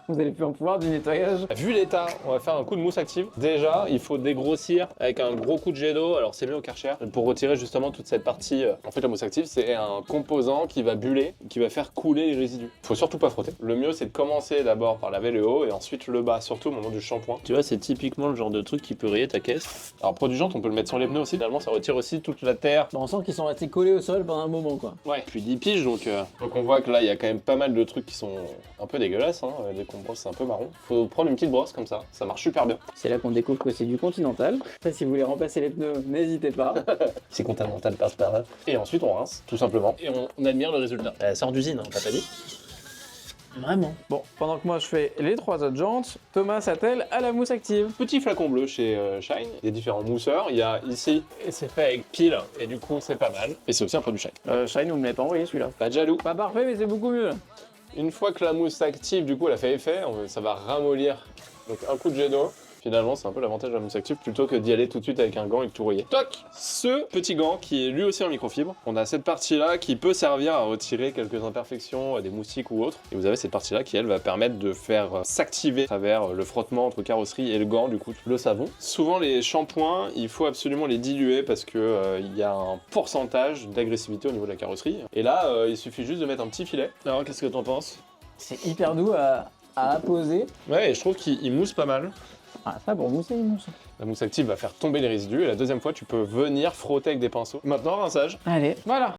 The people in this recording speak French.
Vous allez plus en pouvoir du nettoyage. Vu l'état, on va faire un coup de mousse active. Déjà, il faut dégrossir avec un gros coup de jet d'eau. Alors c'est mieux au Karcher pour retirer justement toute cette partie. En fait, la mousse active, c'est un composant qui va buller, qui va faire couler les résidus. Faut surtout pas frotter. Le mieux, c'est de commencer d'abord par laver le haut et ensuite le bas, surtout au moment du shampoing. Tu vois, c'est typiquement le genre de truc qui peut rayer ta caisse. Alors produit jante, on peut le mettre sur les pneus aussi. Finalement, ça retire aussi toute la terre. Bah, on sent qu'ils sont restés collés au sol pendant un moment, quoi. Ouais. Puis 10 piges, donc on voit que là, il y a quand même pas mal de trucs qui sont un peu dégueulasses. Hein. Dès qu'on brosse, c'est un peu marron. Faut prendre une petite brosse comme ça marche super bien. C'est là qu'on découvre que c'est du Continental. Après, si vous voulez remplacer les pneus, n'hésitez pas. Si Continental passe par là. Et ensuite, on rince, tout simplement. Et on admire le résultat. Elle sort d'usine, hein, t'as pas dit? Vraiment. Bon, pendant que moi je fais les 3 autres jantes, Thomas s'attelle à la mousse active. Petit flacon bleu chez Shine. Il y a différents mousseurs. Il y a ici, et c'est fait avec pile. Et du coup, c'est pas mal. Et c'est aussi un produit Shine. Shine, vous me l'avez pas envoyé celui-là. Pas de jaloux. Pas parfait, mais c'est beaucoup mieux. Une fois que la mousse active, du coup, elle a fait effet, ça va ramollir. Donc un coup de jet d'eau. Finalement, c'est un peu l'avantage de la mousse active plutôt que d'y aller tout de suite avec un gant et de tout rouiller. Toc! Ce petit gant qui est lui aussi en microfibre, on a cette partie-là qui peut servir à retirer quelques imperfections, des moustiques ou autres. Et vous avez cette partie-là qui, elle, va permettre de faire s'activer à travers le frottement entre carrosserie et le gant, du coup, le savon. Souvent, les shampoings, il faut absolument les diluer parce que il y a un pourcentage d'agressivité au niveau de la carrosserie. Et là, il suffit juste de mettre un petit filet. Alors, qu'est-ce que t'en penses? C'est hyper doux à apposer. Ouais, et je trouve qu'il mousse pas mal. Ah, ça pour mousser, il mousse. La mousse active va faire tomber les résidus et la deuxième fois, tu peux venir frotter avec des pinceaux. Maintenant, rinçage. Allez, voilà.